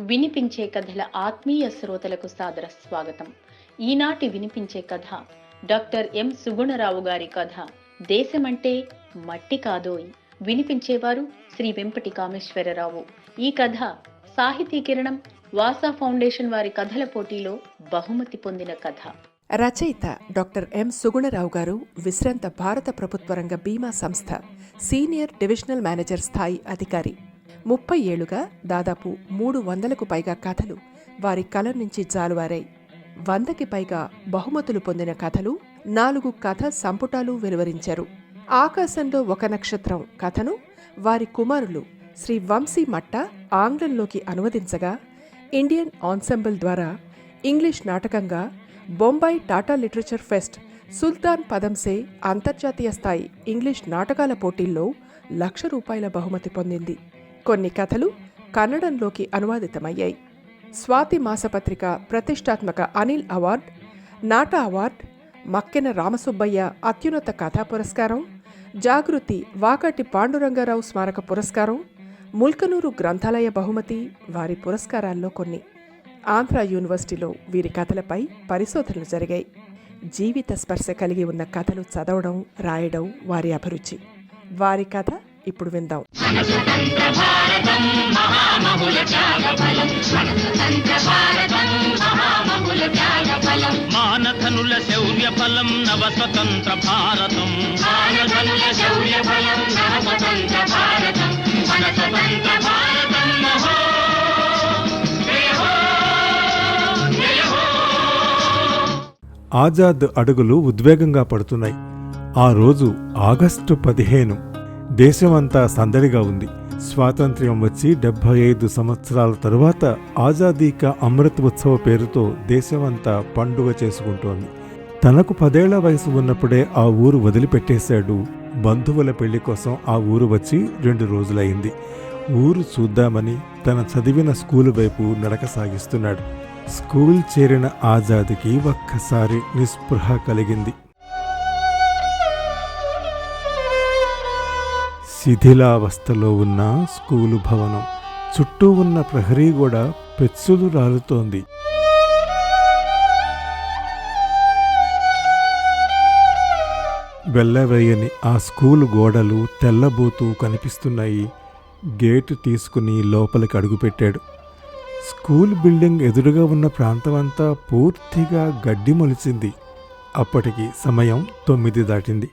వినిపించే కథల ఆత్మీయ శ్రోతలకు సాదర స్వాగతం. ఈనాటి వినిపించే కథ డాక్టర్ ఎం సుగుణరావు గారి కథ దేశమంటే మట్టి కాదోయ్. వినిపించేవారు శ్రీ వెంపటి కామేశ్వరరావు. ఈ కథ సాహితీ కిరణం వాసా ఫౌండేషన్ వారి కథల పోటీలో బహుమతి పొందిన కథ. రచయిత డాక్టర్ ఎం సుగుణరావు గారు విశ్రాంత భారత ప్రభుత్వ రంగ బీమా సంస్థ సీనియర్ డివిజనల్ మేనేజర్ స్థాయి అధికారి. 30 ఏళ్లుగా దాదాపు 300కు పైగా కథలు వారి కలం నుంచి జాలువారాయి. 100కి పైగా బహుమతులు పొందిన కథలు, 4 కథ సంపుటాలు వెలువరించారు. ఆకాశంలో ఒక నక్షత్రం కథను వారి కుమారులు శ్రీ వంశీ మట్ట ఆంగ్లంలోకి అనువదించగా, ఇండియన్ ఆన్సెంబుల్ ద్వారా ఇంగ్లీష్ నాటకంగా బొంబాయి టాటా లిటరేచర్ ఫెస్ట్ సుల్తాన్ పదంసే అంతర్జాతీయ స్థాయి ఇంగ్లీష్ నాటకాల పోటీల్లో ₹1,00,000 బహుమతి పొందింది. కొన్ని కథలు కన్నడంలోకి అనువాదితమయ్యాయి. స్వాతి మాసపత్రిక ప్రతిష్టాత్మక అనిల్ అవార్డ్, నాటా అవార్డ్, మక్కెన రామసుబ్బయ్య అత్యున్నత కథా పురస్కారం, జాగృతి వాకాటి పాండురంగారావు స్మారక పురస్కారం, ముల్కనూరు గ్రంథాలయ బహుమతి వారి పురస్కారాల్లో కొన్ని. ఆంధ్ర యూనివర్సిటీలో వీరి కథలపై పరిశోధనలు జరిగాయి. జీవిత స్పర్శ కలిగి ఉన్న కథలు చదవడం, రాయడం వారి అభిరుచి. వారి కథ ఇప్పుడు విందాం. మానధనుల శౌర్య ఫలం నవ స్వతంత్ర భారతం, మానధనుల శౌర్య ఫలం నవ స్వతంత్ర భారతం, మన స్వతంత్ర భారతం మహో ఆజాద్ అడుగులు ఉద్వేగంగా పడుతున్నాయి. ఆ రోజు ఆగస్టు 15. దేశమంతా సందడిగా ఉంది. స్వాతంత్ర్యం వచ్చి 75 సంవత్సరాల తరువాత ఆజాదీ కా అమృత్ ఉత్సవ పేరుతో దేశమంతా పండుగ చేసుకుంటోంది. తనకు 10 ఏళ్ల వయసు ఉన్నప్పుడే ఆ ఊరు వదిలిపెట్టేశాడు. బంధువుల పెళ్లి కోసం ఆ ఊరు వచ్చి 2 రోజులైంది. ఊరు చూద్దామని తన చదివిన స్కూలు వైపు నడక సాగిస్తున్నాడు. స్కూల్ చేరిన ఆజాద్కి ఒక్కసారి నిస్పృహ కలిగింది. శిథిలావస్థలో ఉన్న స్కూలు భవనం చుట్టూ ఉన్న ప్రహరీ కూడా పెచ్చులు రాలుతోంది. వెళ్ళవేయని ఆ స్కూలు గోడలు తెల్లబోతూ కనిపిస్తున్నాయి. గేటు తీసుకుని లోపలికి అడుగుపెట్టాడు. స్కూల్ బిల్డింగ్ ఎదురుగా ఉన్న ప్రాంతమంతా పూర్తిగా గడ్డి మొలిచింది. అప్పటికి సమయం 9 దాటింది.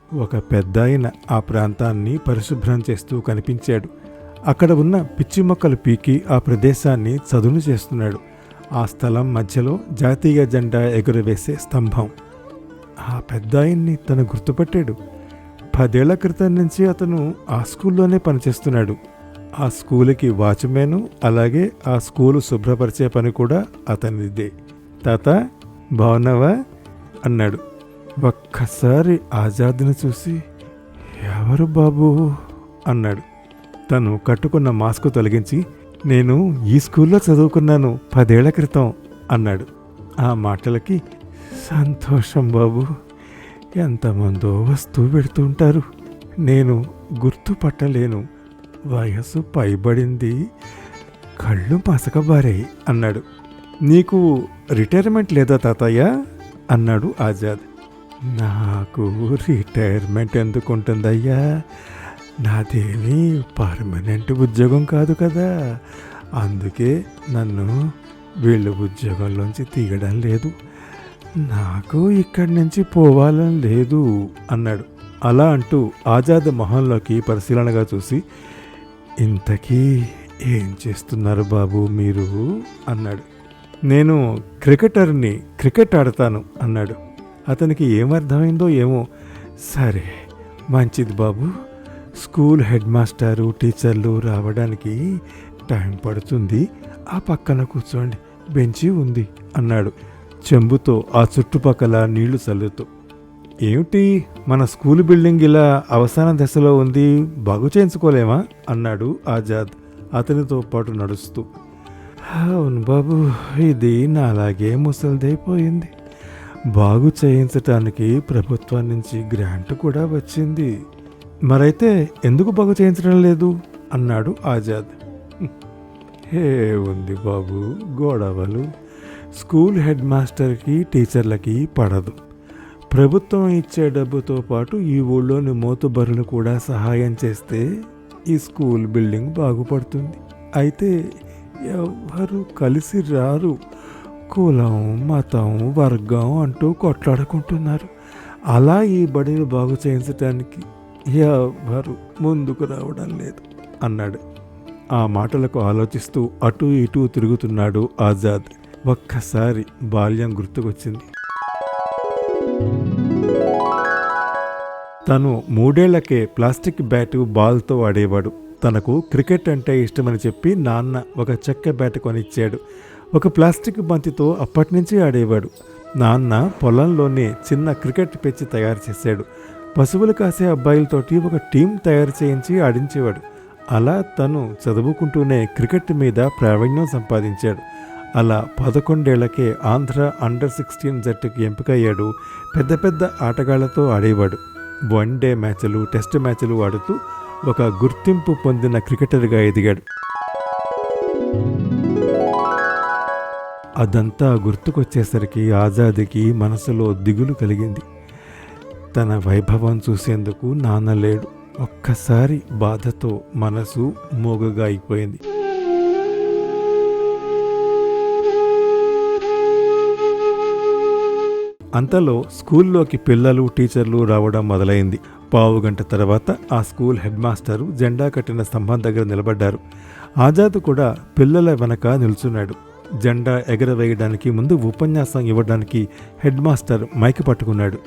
ఒక పెద్దాయన ఆ ప్రాంతాన్ని పరిశుభ్రం చేస్తూ కనిపించాడు. అక్కడ ఉన్న పిచ్చి మొక్కలు పీకి ఆ ప్రదేశాన్ని చదును చేస్తున్నాడు. ఆ స్థలం మధ్యలో జాతీయ జెండా ఎగురవేసే స్తంభం. ఆ పెద్దాయన్ని తను గుర్తుపట్టాడు. 10 ఏళ్ల క్రితం నుంచి అతను ఆ స్కూల్లోనే పనిచేస్తున్నాడు. ఆ స్కూలుకి వాచ్మెను, అలాగే ఆ స్కూలు శుభ్రపరిచే పని కూడా అతనిదే. తాత బావున్నావా అన్నాడు. ఒక్కసారి ఆజాద్ని చూసి ఎవరు బాబు అన్నాడు. తను కట్టుకున్న మాస్క్ తొలగించి, నేను ఈ స్కూల్లో చదువుకున్నాను 10 ఏళ్ల క్రితం అన్నాడు. ఆ మాటలకి సంతోషం బాబు, ఎంతమందో వస్తూ పెడుతుంటారు, నేను గుర్తుపట్టలేను, వయసు పైబడింది, కళ్ళు మసకబారాయి అన్నాడు. నీకు రిటైర్మెంట్ లేదా తాతయ్య అన్నాడు ఆజాద్. నాకు రిటైర్మెంట్ ఎందుకుంటుందయ్యా, నాదేమీ పర్మనెంట్ ఉద్యోగం కాదు కదా, అందుకే నన్ను వీళ్ళ ఉద్యోగంలోంచి తీయడం లేదు, నాకు ఇక్కడి నుంచి పోవాలని లేదు అన్నాడు. అలా అంటూ ఆజాద్ మొహంలోకి పరిశీలనగా చూసి, ఇంతకీ ఏం చేస్తున్నారు బాబు మీరు అన్నాడు. నేను క్రికెటర్ని, క్రికెట్ ఆడతాను అన్నాడు. అతనికి ఏమర్థమైందో ఏమో. సరే మంచిది బాబు, స్కూల్ హెడ్ మాస్టారు టీచర్లు రావడానికి టైం పడుతుంది, ఆ పక్కన కూర్చోండి, బెంచి ఉంది అన్నాడు చెంబుతో ఆ చుట్టుపక్కల నీళ్లు చల్లుతూ. ఏమిటి మన స్కూల్ బిల్డింగ్ ఇలా అవసాన దశలో ఉంది, బాగు చేయించుకోలేమా అన్నాడు ఆజాద్ అతనితో పాటు నడుస్తూ. అవును బాబు, ఇది నాలాగే ముసలిదైపోయింది, బాగు చేయించటానికి ప్రభుత్వం నుంచి గ్రాంట్ కూడా వచ్చింది, మరైతే ఎందుకు బాగు చేయించడం లేదు అన్నాడు ఆజాద్. హే ఉంది బాబు, గొడవలు స్కూల్ హెడ్ మాస్టర్కి టీచర్లకి పడదు. ప్రభుత్వం ఇచ్చే డబ్బుతో పాటు ఈ ఊళ్ళోని మోతుబరులు కూడా సహాయం చేస్తే ఈ స్కూల్ బిల్డింగ్ బాగుపడుతుంది. అయితే ఎవరు కలిసి రారు. కులం, మతం, వర్గం అంటూ కొట్లాడుకుంటున్నారు. అలా ఈ బడిని బాగు చేయించడానికి ఎవరు ముందుకు రావడం లేదు అన్నాడు. ఆ మాటలకు ఆలోచిస్తూ అటూ ఇటూ తిరుగుతున్నాడు ఆజాద్. ఒక్కసారి బాల్యం గుర్తుకొచ్చింది. తను 3 ఏళ్లకే ప్లాస్టిక్ బ్యాటు, బాల్తో ఆడేవాడు. తనకు క్రికెట్ అంటే ఇష్టమని చెప్పి నాన్న ఒక చెక్క బ్యాట్ కొనిచ్చాడు. ఒక ప్లాస్టిక్ బంతితో అప్పటినుంచి ఆడేవాడు. నాన్న పొలంలోనే చిన్న క్రికెట్ పిచ్ తయారు చేశాడు. పశువులు కాసే అబ్బాయిలతోటి ఒక టీం తయారు చేయించి ఆడించేవాడు. అలా తను చదువుకుంటూనే క్రికెట్ మీద ప్రావీణ్యం సంపాదించాడు. అలా 11 ఏళ్లకే ఆంధ్ర అండర్-16 జట్టుకి ఎంపికయ్యాడు. పెద్ద పెద్ద ఆటగాళ్లతో ఆడేవాడు. 1 డే మ్యాచ్లు, టెస్ట్ మ్యాచ్లు ఆడుతూ ఒక గుర్తింపు పొందిన క్రికెటర్గా ఎదిగాడు. అదంతా గుర్తుకొచ్చేసరికి ఆజాద్కి మనసులో దిగులు కలిగింది. తన వైభవం చూసేందుకు నాన్న లేడు. ఒక్కసారి బాధతో మనసు మోగగా అయిపోయింది. అంతలో స్కూల్లోకి పిల్లలు, టీచర్లు రావడం మొదలైంది. 15 గంట తర్వాత ఆ స్కూల్ హెడ్ మాస్టరు జెండా కట్టిన స్తంభం దగ్గర నిలబడ్డారు. ఆజాద్ కూడా పిల్లల వెనక నిల్చున్నాడు. జెండా ఎగరవేయడానికి ముందు ఉపన్యాసం ఇవ్వడానికి హెడ్ మాస్టర్ మైక్ పట్టుకున్నాడు.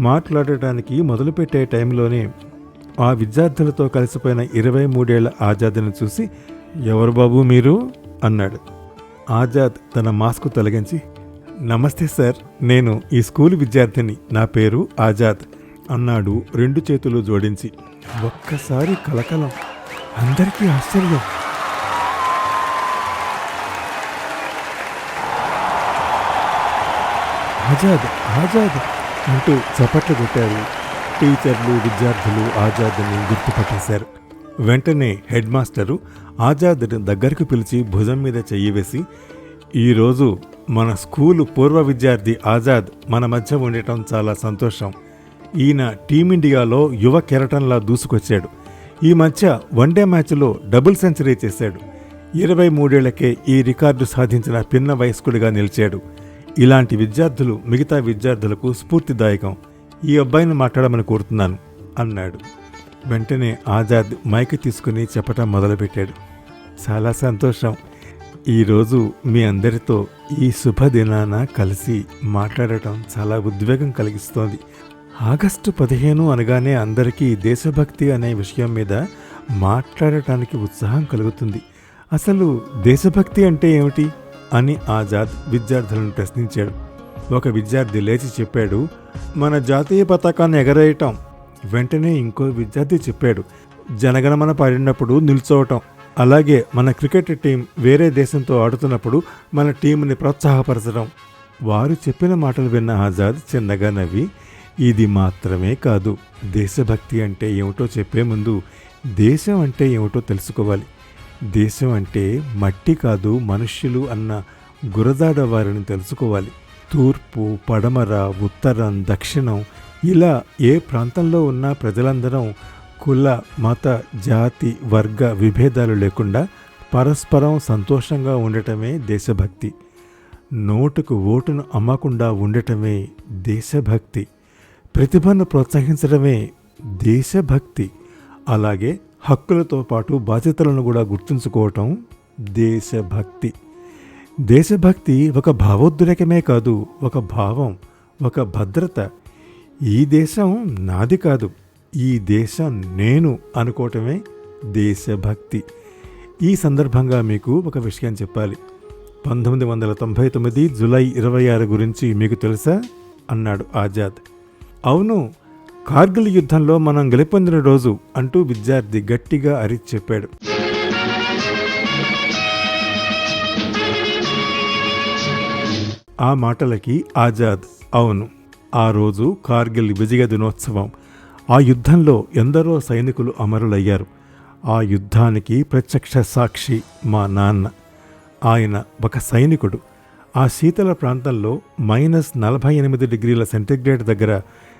మాట్లాడటానికి మొదలుపెట్టే టైంలోనే ఆ విద్యార్థులతో కలిసిపోయిన 23 ఏళ్ల ఆజాద్ని చూసి, ఎవరు బాబు మీరు అన్నాడు. ఆజాద్ తన మాస్క్ తొలగించి, నమస్తే సార్, నేను ఈ స్కూల్ విద్యార్థిని, నా పేరు ఆజాద్ అన్నాడు 2 చేతులు జోడించి. ఒక్కసారి కలకలం, అందరికీ ఆశ్చర్యం. ఆజాద్ ఆజాద్ అంటూ చప్పట్లు కొట్టారు. టీచర్లు, విద్యార్థులు ఆజాద్ని గుర్తుపట్టేశారు. వెంటనే హెడ్ మాస్టరు ఆజాద్ని దగ్గరకు పిలిచి భుజం మీద చెయ్యి వేసి, ఈరోజు మన స్కూలు పూర్వ విద్యార్థి ఆజాద్ మన మధ్య ఉండటం చాలా సంతోషం. ఈయన టీమిండియాలో యువ కెరటంలా దూసుకొచ్చాడు. ఈ మధ్య 1 డే మ్యాచ్లో డబుల్ సెంచరీ చేశాడు. 23 ఏళ్లకే ఈ రికార్డు సాధించిన పిన్న వయస్కుడిగా నిలిచాడు. ఇలాంటి విద్యార్థులు మిగతా విద్యార్థులకు స్ఫూర్తిదాయకం. ఈ అబ్బాయిని మాట్లాడమని కోరుతున్నాను అన్నాడు. వెంటనే ఆజాద్ మైక్ తీసుకుని చెప్పటం మొదలుపెట్టాడు. చాలా సంతోషం. ఈరోజు మీ అందరితో ఈ శుభదినాన కలిసి మాట్లాడటం చాలా ఉద్వేగం కలిగిస్తోంది. ఆగస్టు 15 అనగానే అందరికీ దేశభక్తి అనే విషయం మీద మాట్లాడటానికి ఉత్సాహం కలుగుతుంది. అసలు దేశభక్తి అంటే ఏమిటి అని ఆజాద్ విద్యార్థులను ప్రశ్నించాడు. ఒక విద్యార్థి లేచి చెప్పాడు, మన జాతీయ పతాకాన్ని ఎగరేయటం. వెంటనే ఇంకో విద్యార్థి చెప్పాడు, జనగణమన పాడినప్పుడు నిల్చోవటం. అలాగే మన క్రికెట్ టీం వేరే దేశంతో ఆడుతున్నప్పుడు మన టీంని ప్రోత్సాహపరచడం. వారు చెప్పిన మాటలు విన్న ఆజాద్ చిన్నగా నవ్వి, ఇది మాత్రమే కాదు, దేశభక్తి అంటే ఏమిటో చెప్పే ముందు దేశం అంటే ఏమిటో తెలుసుకోవాలి. దేశం అంటే మట్టి కాదు, మనుష్యులు అన్న గురజాడ వారిని తెలుసుకోవాలి. తూర్పు, పడమర, ఉత్తరం, దక్షిణం ఇలా ఏ ప్రాంతంలో ఉన్న ప్రజలందరం కుల, మత, జాతి, వర్గ విభేదాలు లేకుండా పరస్పరం సంతోషంగా ఉండటమే దేశభక్తి. నోటుకు ఓటును అమ్మకుండా ఉండటమే దేశభక్తి. ప్రతిభను ప్రోత్సహించడమే దేశభక్తి. అలాగే హక్కులతో పాటు బాధ్యతలను కూడా గుర్తుంచుకోవటం దేశభక్తి. దేశభక్తి ఒక భావోద్రేకమే కాదు, ఒక భావం, ఒక భద్రత. ఈ దేశం నాది కాదు, ఈ దేశం నేను అనుకోవటమే దేశభక్తి. ఈ సందర్భంగా మీకు ఒక విషయం చెప్పాలి. 1999 జూలై 26 గురించి మీకు తెలుసా అన్నాడు ఆజాద్. అవును, కార్గిల్ యుద్ధంలో మనం గెలుపొందిన రోజు అంటూ విద్యార్థి గట్టిగా అరిచి చెప్పాడు. ఆ మాటలకి ఆజాద్, అవును, ఆ రోజు కార్గిల్ విజయ దినోత్సవం. ఆ యుద్ధంలో ఎందరో సైనికులు అమరులయ్యారు. ఆ యుద్ధానికి ప్రత్యక్ష సాక్షి మా నాన్న. ఆయన ఒక సైనికుడు. ఆ శీతల ప్రాంతంలో -48 దగ్గర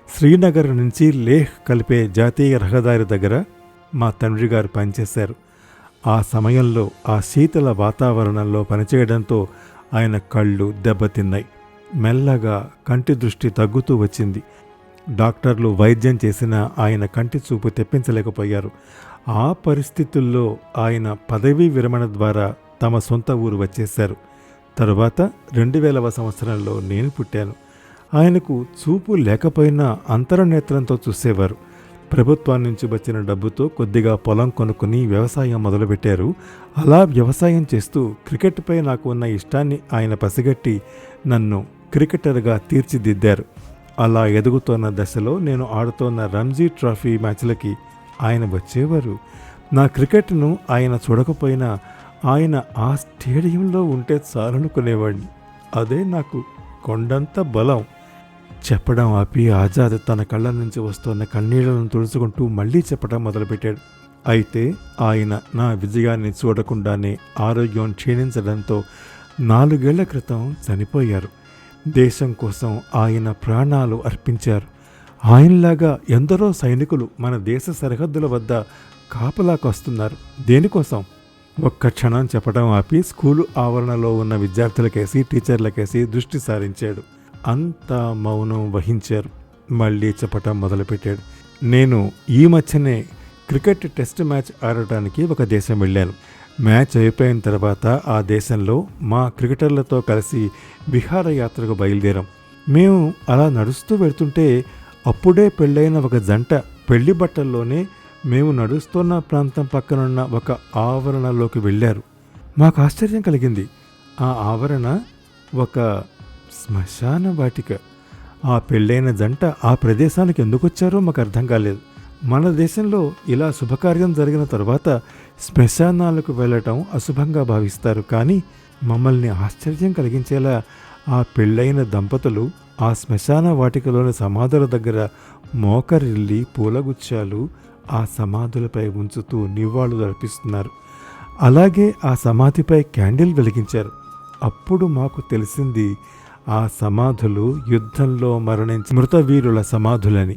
శ్రీనగర్ నుంచి లేహ్ కలిపే జాతీయ రహదారి దగ్గర మా తండ్రి గారు పనిచేశారు. ఆ సమయంలో ఆ శీతల వాతావరణంలో పనిచేయడంతో ఆయన కళ్ళు దెబ్బతిన్నాయి. మెల్లగా కంటి దృష్టి తగ్గుతూ వచ్చింది. డాక్టర్లు వైద్యం చేసినా ఆయన కంటి చూపు తెప్పించలేకపోయారు. ఆ పరిస్థితుల్లో ఆయన పదవీ విరమణ ద్వారా తమ సొంత ఊరు వచ్చేశారు. తరువాత 2000వ సంవత్సరంలో నేను పుట్టాను. ఆయనకు చూపు లేకపోయినా అంతరనేత్రంతో చూసేవారు. ప్రభుత్వం నుంచి వచ్చిన డబ్బుతో కొద్దిగా పొలం కొనుక్కుని వ్యవసాయం మొదలుపెట్టారు. అలా వ్యవసాయం చేస్తూ క్రికెట్పై నాకు ఉన్న ఇష్టాన్ని ఆయన పసిగట్టి నన్ను క్రికెటర్గా తీర్చిదిద్దారు. అలా ఎదుగుతోన్న దశలో నేను ఆడుతోన్న రంజీ ట్రోఫీ మ్యాచ్లకి ఆయన వచ్చేవారు. నా క్రికెట్ను ఆయన చూడకపోయినా ఆయన ఆ స్టేడియంలో ఉంటే చాలనుకునేవాడిని. అదే నాకు కొండంత బలం. చెప్పడం ఆపి ఆజాద్ తన కళ్ళ నుంచి వస్తున్న కన్నీళ్లను తుడుచుకుంటూ మళ్ళీ చెప్పడం మొదలుపెట్టాడు. అయితే ఆయన నా విజయాన్ని చూడకుండానే ఆరోగ్యం క్షీణించడంతో 4 ఏళ్ల క్రితం చనిపోయారు. దేశం కోసం ఆయన ప్రాణాలు అర్పించారు. ఆయనలాగా ఎందరో సైనికులు మన దేశ సరిహద్దుల వద్ద కాపలాకొస్తున్నారు. దేనికోసం? ఒక్క క్షణం చెప్పడం ఆపి స్కూలు ఆవరణలో ఉన్న విద్యార్థులకేసి టీచర్లకేసి దృష్టి సారించాడు. అంతా మౌనం వహించారు. మళ్ళీ చెప్పటం మొదలుపెట్టాడు. నేను ఈ మధ్యనే క్రికెట్ టెస్ట్ మ్యాచ్ ఆడటానికి ఒక దేశం వెళ్ళాను. మ్యాచ్ అయిపోయిన తర్వాత ఆ దేశంలో మా క్రికెటర్లతో కలిసి విహారయాత్రకు బయలుదేరాం. మేము అలా నడుస్తూ వెళ్తుంటే అప్పుడే పెళ్ళైన ఒక జంట పెళ్లి బట్టల్లోనే మేము నడుస్తున్న ప్రాంతం పక్కనున్న ఒక ఆవరణలోకి వెళ్ళారు. మాకు ఆశ్చర్యం కలిగింది. ఆ ఆవరణ ఒక శ్మశాన వాటిక. ఆ పెళ్ళైన జంట ఆ ప్రదేశానికి ఎందుకు వచ్చారో మాకు అర్థం కాలేదు. మన దేశంలో ఇలా శుభకార్యం జరిగిన తర్వాత శ్మశానాలకు వెళ్ళటం అశుభంగా భావిస్తారు. కానీ మమ్మల్ని ఆశ్చర్యం కలిగించేలా ఆ పెళ్ళైన దంపతులు ఆ శ్మశాన వాటికలోని సమాధుల దగ్గర మోకరిల్లి పూలగుచ్చాలు ఆ సమాధులపై ఉంచుతూ నివాళులు అర్పిస్తున్నారు. అలాగే ఆ సమాధిపై క్యాండిల్ వెలిగించారు. అప్పుడు మాకు తెలిసింది ఆ సమాధులు యుద్ధంలో మరణించిన మృతవీరుల సమాధులని.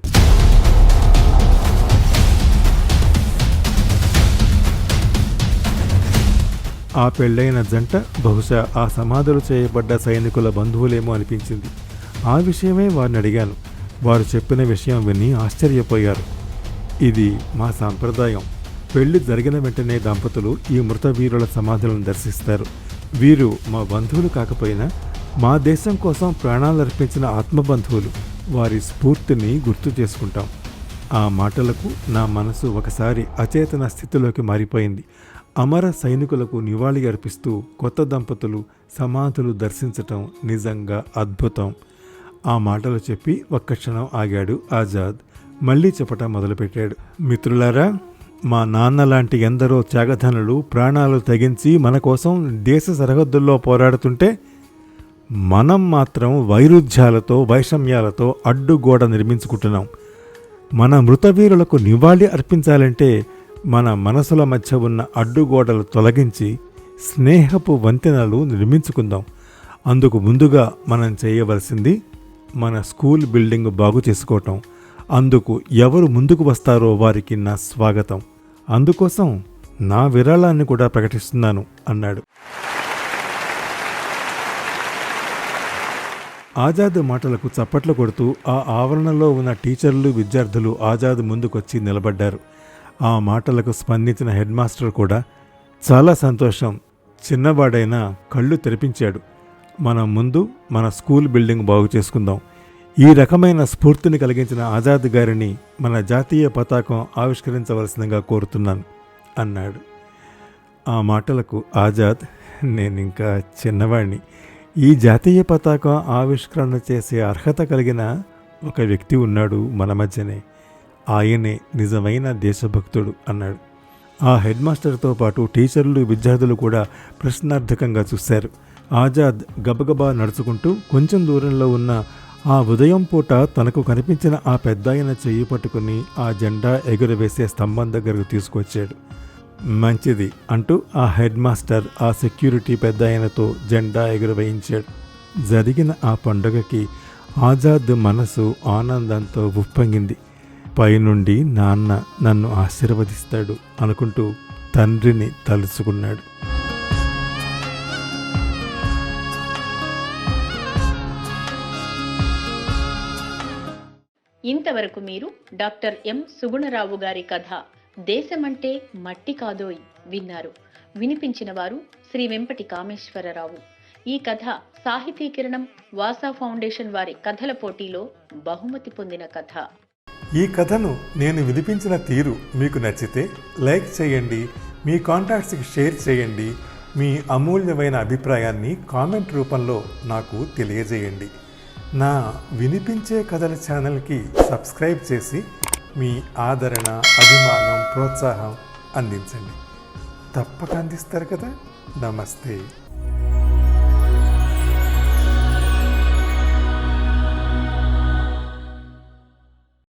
ఆ పెళ్ళైన జంట బహుశా ఆ సమాధులు చేయబడ్డ సైనికుల బంధువులేమో అనిపించింది. ఆ విషయమే వారిని అడిగాను. వారు చెప్పిన విషయం విని ఆశ్చర్యపోయారు. ఇది మా సాంప్రదాయం. పెళ్లి జరిగిన వెంటనే దంపతులు ఈ మృతవీరుల సమాధులను దర్శిస్తారు. వీరు మా బంధువులు కాకపోయినా మా దేశం కోసం ప్రాణాలర్పించిన ఆత్మబంధువులు. వారి స్ఫూర్తిని గుర్తు చేసుకుంటాం. ఆ మాటలకు నా మనసు ఒకసారి అచేతన స్థితిలోకి మారిపోయింది. అమర సైనికులకు నివాళి అర్పిస్తూ కొత్త దంపతులు సమాధులు దర్శించటం నిజంగా అద్భుతం. ఆ మాటలు చెప్పి ఒక్క క్షణం ఆగాడు ఆజాద్. మళ్ళీ చెప్పటం మొదలుపెట్టాడు. మిత్రులారా, మా నాన్న లాంటి ఎందరో త్యాగధనులు ప్రాణాలు తెగించి మన కోసం దేశ సరిహద్దుల్లో పోరాడుతుంటే మనం మాత్రం వైరుధ్యాలతో వైషమ్యాలతో అడ్డుగోడ నిర్మించుకుంటున్నాం. మన మృతవీరులకు నివాళి అర్పించాలంటే మన మనసుల మధ్య ఉన్న అడ్డుగోడలు తొలగించి స్నేహపు వంతెనలు నిర్మించుకుందాం. అందుకు ముందుగా మనం చేయవలసింది మన స్కూల్ బిల్డింగ్ బాగు చేసుకోవటం. అందుకు ఎవరు ముందుకు వస్తారో వారికి నా స్వాగతం. అందుకోసం నా విరాళాన్ని కూడా ప్రకటిస్తున్నాను అన్నాడు. ఆజాద్ మాటలకు చప్పట్లు కొడుతూ ఆ ఆవరణలో ఉన్న టీచర్లు విద్యార్థులు ఆజాద్ ముందుకొచ్చి నిలబడ్డారు. ఆ మాటలకు స్పందించిన హెడ్ మాస్టర్ కూడా చాలా సంతోషం, చిన్నవాడైనా కళ్ళు తెరిపించాడు. మనం ముందు మన స్కూల్ బిల్డింగ్ బాగు చేసుకుందాం. ఈ రకమైన స్ఫూర్తిని కలిగించిన ఆజాద్ గారిని మన జాతీయ పతాకం ఆవిష్కరించవలసిందిగా కోరుతున్నాను అన్నాడు. ఆ మాటలకు ఆజాద్, నేనింకా చిన్నవాణ్ణి, ఈ జాతీయ పతాకం ఆవిష్కరణ చేసే అర్హత కలిగిన ఒక వ్యక్తి ఉన్నాడు మన మధ్యనే, ఆయనే నిజమైన దేశభక్తుడు అన్నాడు. ఆ హెడ్ మాస్టర్తో పాటు టీచర్లు విద్యార్థులు కూడా ప్రశ్నార్థకంగా చూశారు. ఆజాద్ గబగబా నడుచుకుంటూ కొంచెం దూరంలో ఉన్న ఆ ఉదయం పూట తనకు కనిపించిన ఆ పెద్దాయన చెయ్యి పట్టుకుని ఆ జెండా ఎగురవేసే స్తంభం దగ్గరకు తీసుకొచ్చాడు. మంచిది అంటూ ఆ హెడ్ మాస్టర్ ఆ సెక్యూరిటీ పెద్దాయనతో జెండా ఎగురవేయించాడు. జరిగిన ఆ పండుగకి ఆజాద్ మనసు ఆనందంతో ఉప్పొంగింది. పైనుండి నాన్న నన్ను ఆశీర్వదిస్తాడు అనుకుంటూ తండ్రిని తలుచుకున్నాడు. ఇంతవరకు మీరు డాక్టర్ ఎం సుగుణరావు గారి కథ దేశమంటే మట్టి కాదోయ్ విన్నారు. వినిపించిన వారు శ్రీ వెంపటి కామేశ్వరరావు. ఈ కథ సాహితీకిరణం వాసా ఫౌండేషన్ వారి కథల పోటీలో బహుమతి పొందిన కథ. ఈ కథను నేను వినిపించిన తీరు మీకు నచ్చితే లైక్ చేయండి, మీ కాంటాక్ట్స్కి షేర్ చేయండి, మీ అమూల్యమైన అభిప్రాయాన్ని కామెంట్ రూపంలో నాకు తెలియజేయండి. నా వినిపించే కథల ఛానల్కి సబ్స్క్రైబ్ చేసి మీ ఆదరణ, అభిమానం, ప్రోత్సాహం అందించండి. తప్పక అందిస్తారు కదా. నమస్తే.